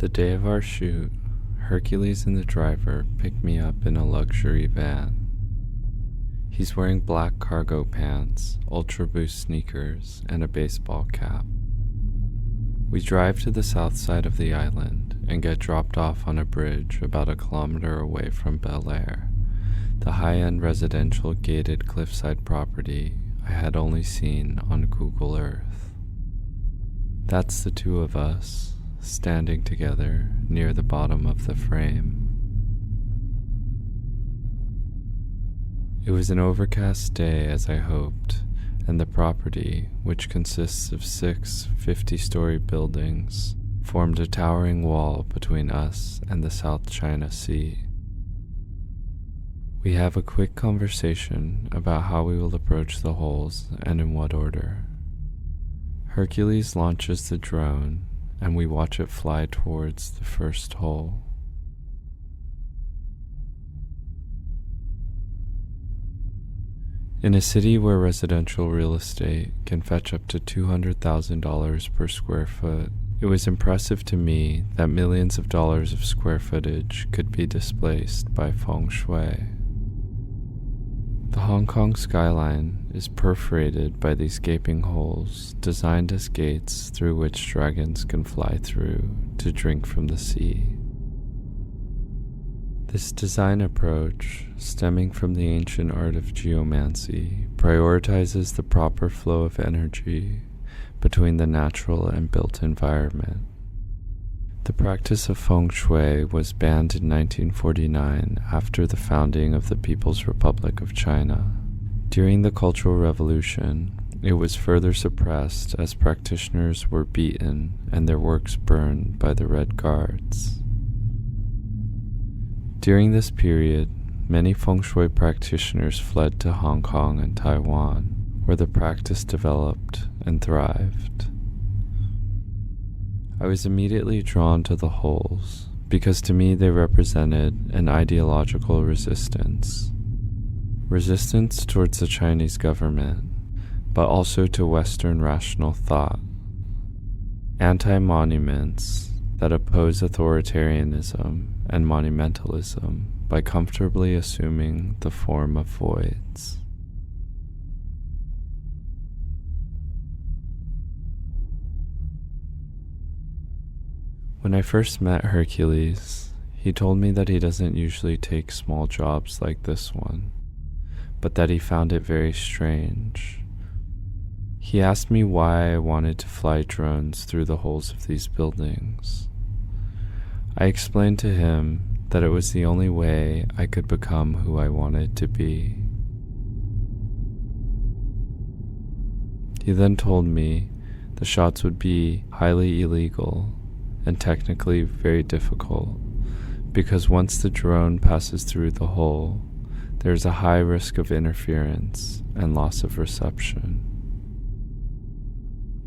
The day of our shoot, Hercules and the driver picked me up in a luxury van. He's wearing black cargo pants, Ultra Boost sneakers, and a baseball cap. We drive to the south side of the island and get dropped off on a bridge about a kilometer away from Bel Air, the high-end residential gated cliffside property I had only seen on Google Earth. That's the two of us, standing together near the bottom of the frame. It was an overcast day as I hoped, and the property, which consists of 6 50-story buildings, formed a towering wall between us and the South China Sea. We have a quick conversation about how we will approach the holes and in what order. Hercules launches the drone, and we watch it fly towards the first hole. In a city where residential real estate can fetch up to $200,000 per square foot, it was impressive to me that millions of dollars of square footage could be displaced by feng shui. The Hong Kong skyline is perforated by these gaping holes designed as gates through which dragons can fly through to drink from the sea. This design approach, stemming from the ancient art of geomancy, prioritizes the proper flow of energy between the natural and built environment. The practice of feng shui was banned in 1949 after the founding of the People's Republic of China. During the Cultural Revolution, it was further suppressed as practitioners were beaten and their works burned by the Red Guards. During this period, many feng shui practitioners fled to Hong Kong and Taiwan, where the practice developed and thrived. I was immediately drawn to the holes because to me they represented an ideological resistance. Resistance towards the Chinese government, but also to Western rational thought. Anti-monuments that oppose authoritarianism and monumentalism by comfortably assuming the form of voids. When I first met Hercules, he told me that he doesn't usually take small jobs like this one, but that he found it very strange. He asked me why I wanted to fly drones through the holes of these buildings. I explained to him that it was the only way I could become who I wanted to be. He then told me the shots would be highly illegal and technically very difficult because once the drone passes through the hole, there's a high risk of interference and loss of reception.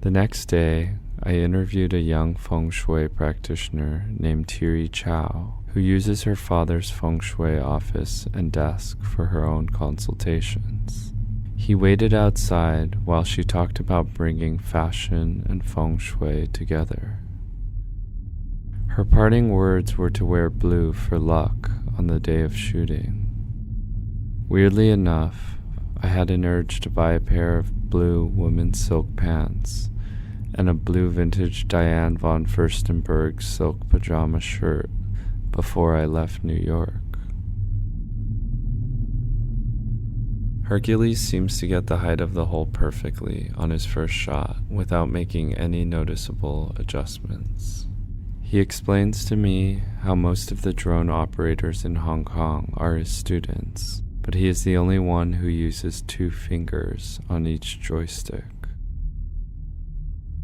The next day, I interviewed a young feng shui practitioner named Thierry Chow, who uses her father's feng shui office and desk for her own consultations. He waited outside while she talked about bringing fashion and feng shui together. Her parting words were to wear blue for luck on the day of shooting. Weirdly enough, I had an urge to buy a pair of blue women's silk pants and a blue vintage Diane von Furstenberg silk pajama shirt before I left New York. Hercules seems to get the height of the hole perfectly on his first shot without making any noticeable adjustments. He explains to me how most of the drone operators in Hong Kong are his students, but he is the only one who uses 2 fingers on each joystick.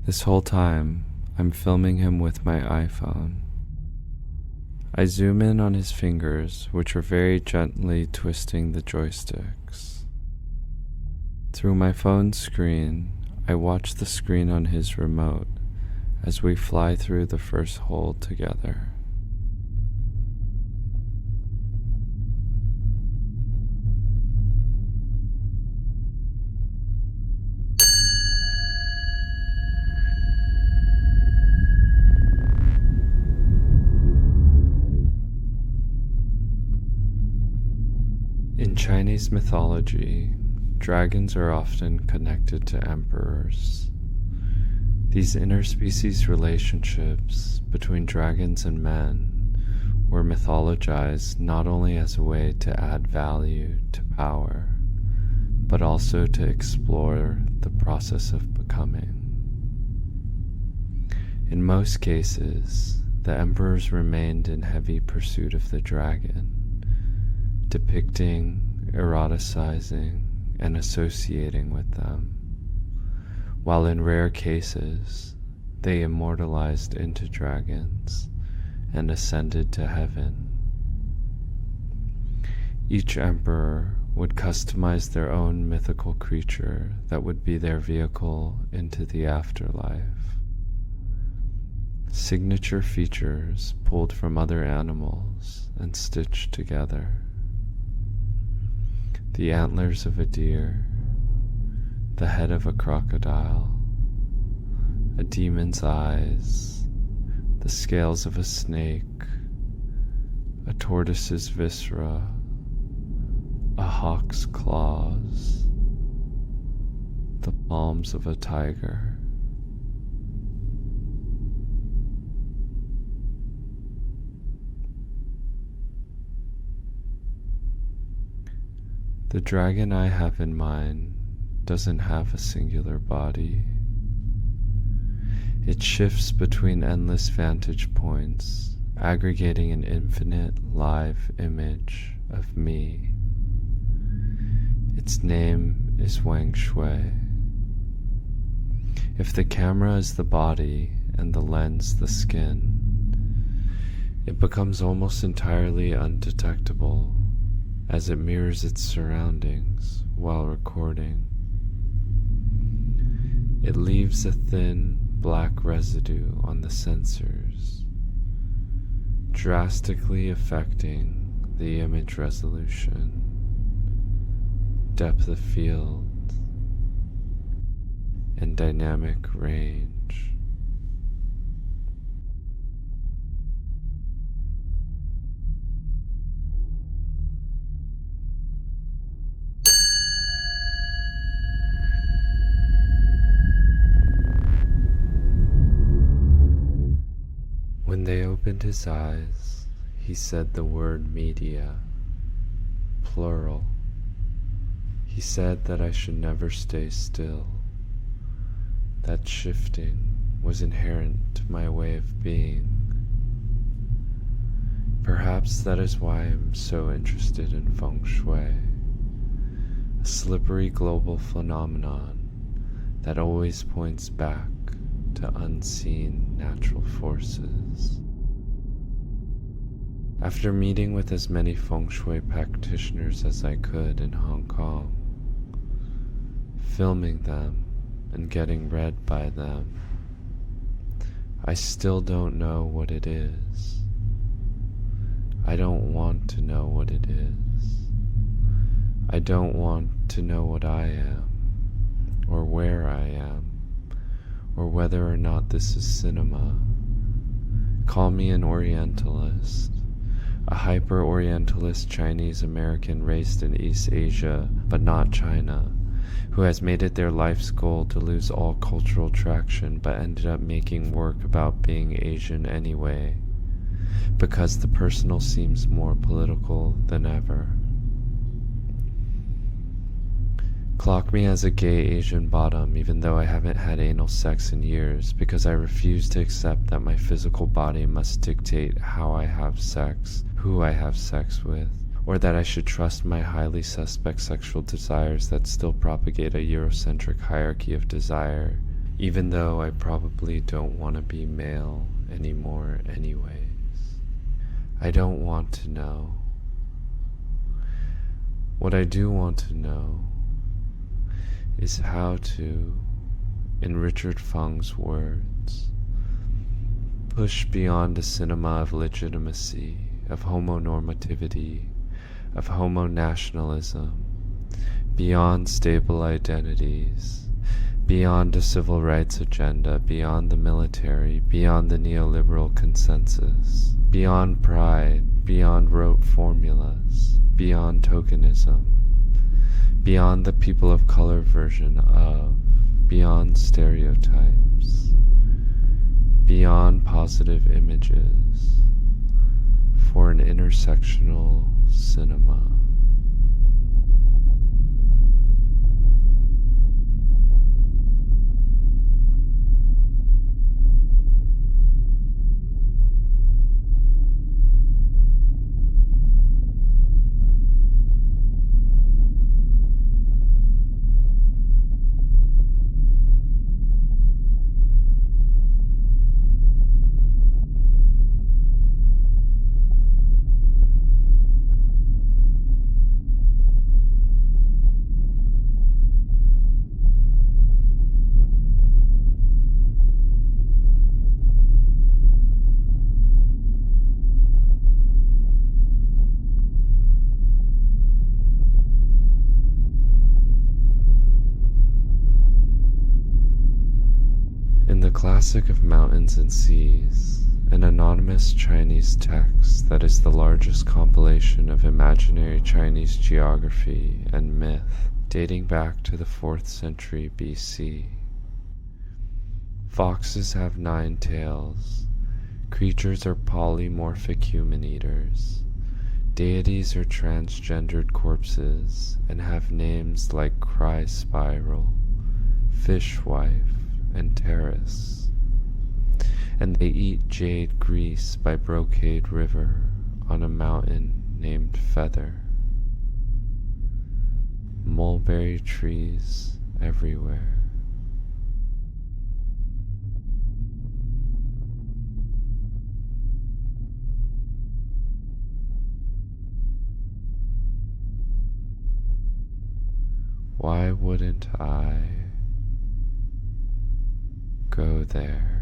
This whole time, I'm filming him with my iPhone. I zoom in on his fingers, which are very gently twisting the joysticks. Through my phone screen, I watch the screen on his remote as we fly through the first hole together. Chinese mythology, dragons are often connected to emperors. These interspecies relationships between dragons and men were mythologized not only as a way to add value to power, but also to explore the process of becoming. In most cases, the emperors remained in heavy pursuit of the dragon, depicting, eroticizing, and associating with them, while in rare cases, they immortalized into dragons and ascended to heaven. Each emperor would customize their own mythical creature that would be their vehicle into the afterlife. Signature features pulled from other animals and stitched together. The antlers of a deer, the head of a crocodile, a demon's eyes, the scales of a snake, a tortoise's viscera, a hawk's claws, the palms of a tiger. The dragon I have in mind doesn't have a singular body. It shifts between endless vantage points, aggregating an infinite live image of me. Its name is Wang Shui. If the camera is the body and the lens the skin, it becomes almost entirely undetectable as it mirrors its surroundings while recording. It leaves a thin black residue on the sensors, drastically affecting the image resolution, depth of field, and dynamic range. When they opened his eyes, he said the word media, plural. He said that I should never stay still, that shifting was inherent to my way of being. Perhaps that is why I'm so interested in feng shui, a slippery global phenomenon that always points back to unseen natural forces. After meeting with as many feng shui practitioners as I could in Hong Kong, filming them and getting read by them, I still don't know what it is. I don't want to know what it is. I don't want to know what I am, or where I am, or whether or not this is cinema. Call me an Orientalist, a hyper-Orientalist Chinese American raised in East Asia, but not China, who has made it their life's goal to lose all cultural traction but ended up making work about being Asian anyway, because the personal seems more political than ever. Clock me as a gay Asian bottom even though I haven't had anal sex in years, because I refuse to accept that my physical body must dictate how I have sex, who I have sex with, or that I should trust my highly suspect sexual desires that still propagate a Eurocentric hierarchy of desire, even though I probably don't want to be male anymore anyways. I don't want to know. What I do want to know is how to, in Richard Feng's words, push beyond a cinema of legitimacy, of homonormativity, of homo-nationalism, beyond stable identities, beyond a civil rights agenda, beyond the military, beyond the neoliberal consensus, beyond pride, beyond rote formulas, beyond tokenism, beyond the people of color version of, beyond stereotypes, beyond positive images, for an intersectional cinema. In the classic of Mountains and Seas, an anonymous Chinese text that is the largest compilation of imaginary Chinese geography and myth dating back to the 4th century BC. Foxes have 9 tails, creatures are polymorphic human eaters, deities are transgendered corpses and have names like Cry Spiral, Fishwife, and Terrace, and they eat jade grease by Brocade River on a mountain named Feather. Mulberry trees everywhere. Why wouldn't I go there?